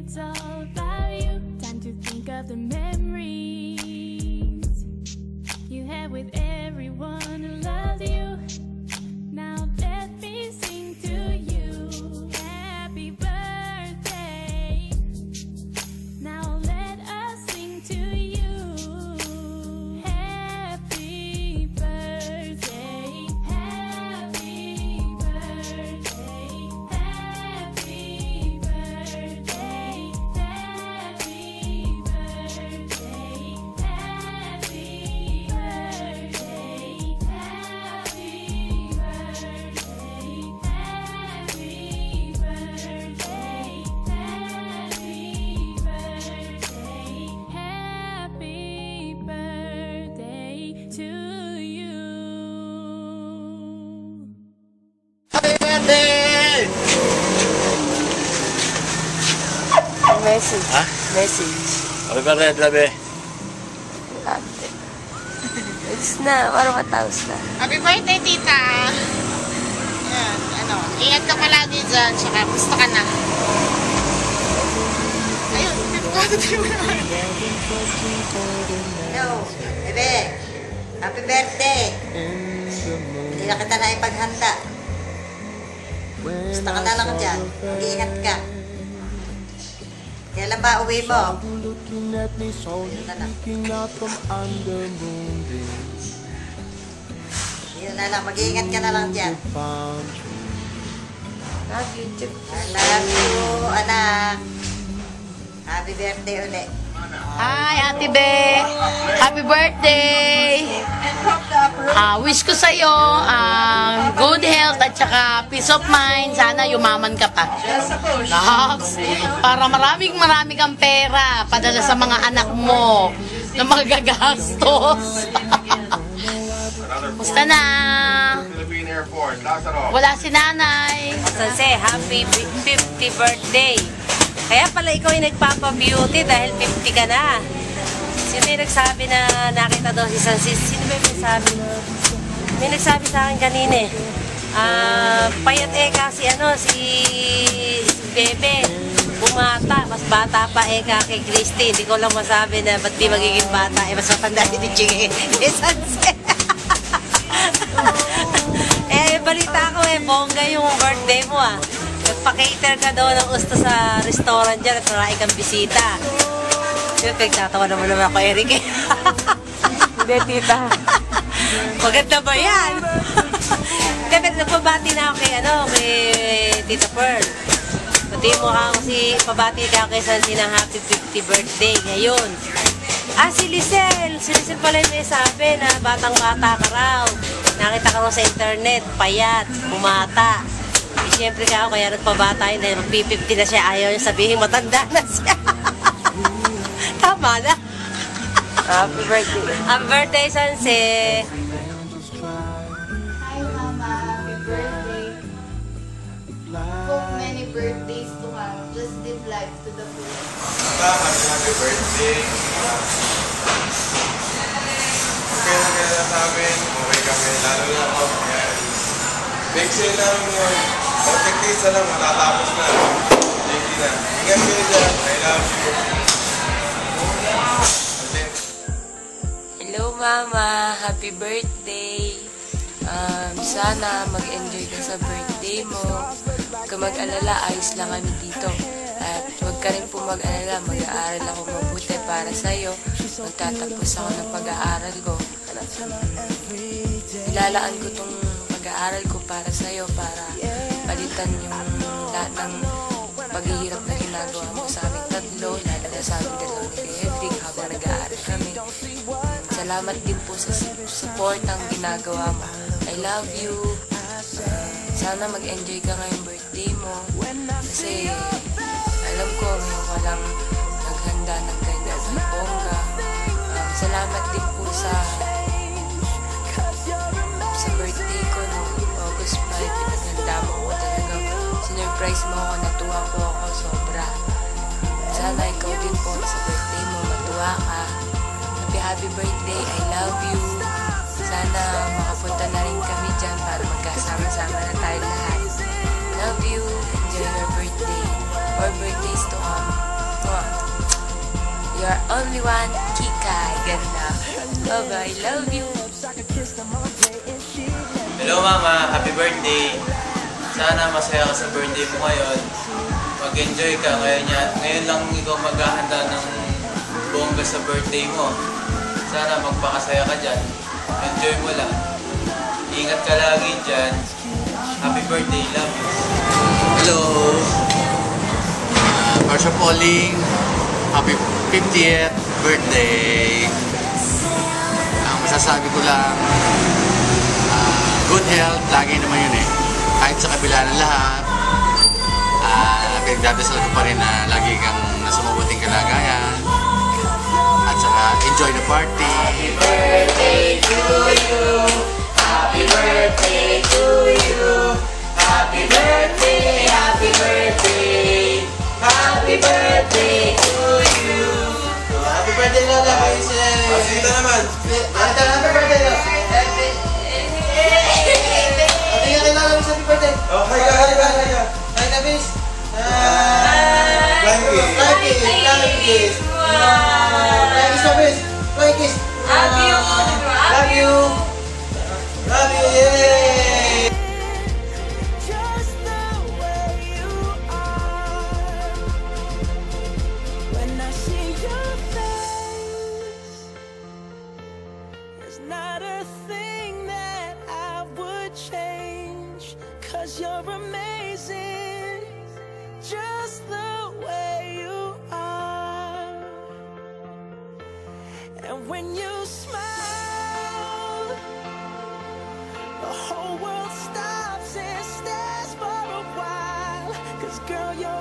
it's all about you. Time to think of the memories you had with everyone who loved you. Now let me sing to you. Happy birthday. Now let us sing to you. Happy birthday. Happy birthday. Happy birthday. Happy birthday. Happy birthday. Happy Message. Ha? Message. Happy birthday, Labi. Ate. It's na. Parang mataos na. Happy birthday, tita! Yan, ingat ka palagi dyan, tsaka gusto ka na. Ayun, pinagkakatayo mo naman. Hello, bebe. Happy birthday. Hindi na kita na ipaghanda. Gusto ka na lang dyan. Mag-iingat ka. Kailan ba uwi mo? Yun na lang. Yun na lang. Mag-iingat ka na lang dyan. Love you too. I love you, anak. Happy birthday ulit. Hi, Ate Be! Happy birthday! Wish ko sa'yo good health at saka peace of mind. Sana yumaman ka pa. Yes. Para marami kang pera padala sa mga anak mo na magagastos. Musta na? Wala si nanay. Sanse, happy 50th birthday. Kaya pala ikaw ay nagpapa-beauty dahil 50 ka na. Sino yung nagsabi na nakita daw si Sanse? Sino ba yung nagsabi? May nagsabi sa akin kanina eh. Payat kasi si Bebe. Bumata. Mas bata pa kay Christy. Hindi ko lang masabi na ba't di magiging bata. Mas matanda si Chingy. Sanse. Balita ko bongga yung birthday mo Nagpa-cater ka daw ng gusto sa restaurant dyan at marami kang bisita. Pagtatawa naman ako, Eric Hindi, tita. Maganda ba yan? Nagpabati na ako kay Tita Pearl. Pabati ka kay Sansi ng happy 50th birthday ngayon. Si Lisel. Si Lisel pala yung may sabi na batang-bata ka raw. Nakita ka raw sa internet, payat, bumata. Siyempre ka ako, kaya nagpabata yun dahil mag-50 na siya. Ayaw niya sabihin, matanda na siya. Tama na. Happy birthday. Happy birthday, Sanse. Hi, Mama. Happy birthday. Hope many birthdays to come. Just live life to the fullest. Happy birthday. Okay na kaya sa amin. Okay kami. Lalo na ako. Big sale lang yun. Pagkakita lang. Matatapos na. Hindi na. Ingat kayo dyan. I love you. Hello, Mama. Happy birthday. Sana mag-enjoy ka sa birthday mo. Huwag ka mag-alala. Ayos lang kami dito. At huwag ka rin po mag-alala. Mag-aaral ako mabuti para sa'yo. Magtatapos ako ng pag-aaral ko. Ilalaan ko tong pag-aaral ko para sa'yo para palitan yung lahat ng paghihirap na ginagawa mo sa aming tatlo, lalo na sa aming dalawa ni Edric habang nag-aaral kami. Salamat din po sa support ang ginagawa mo. I love you. Sana mag-enjoy ka ngayong birthday mo. Kasi alam ko ngayon walang naghanda ng ganyan sa bongga. Salamat din po sa birthday ko noong August 5. Pinaghanda mo ko talaga. Sinurprise mo ako, natuwa po ako sobra. Sana ikaw din po sa birthday mo, matuwa ka. Happy birthday, I love you. Sana makapunta na rin kami dyan para magkasama-sama na tayo lahat. Love you, enjoy your birthday or birthdays to come. only one, Kikay. Ganda. Bye-bye. Love you. Hello Mama, happy birthday. Sana masaya ka sa birthday mo ngayon. Mag-enjoy ka. Ngayon lang ikaw maghahanda ng bongga sa birthday mo. Sana magpakasaya ka dyan. Enjoy mo lang. Ingat ka lagi dyan. Happy birthday, love you. Hello! Marsha Pauling, happy 50th birthday! Ang masasabi ko lang, good health, lagi naman yun eh. Kahit sa kabila ng lahat, pinagdadasal ko pa rin na lagi kang nasa mabuting kalagayan. At saka, enjoy the party! Happy birthday to you! Happy birthday to you! Happy birthday, happy birthday, happy birthday to you. Happy birthday, Lola. Sita naman. Happy birthday, Lola. Happy birthday. Oh, hi ka. Hi, Nabis. Flying kiss. Flying kiss. Flying kiss, Nabis. Flying kiss. Love you. Love you. Love you, yay. Just the way you are. When I see your face, there's not a thing that I would change. 'Cause you're amazing, just the way you are. And when you smile, the whole world stops and stares for a while. 'Cause girl, you're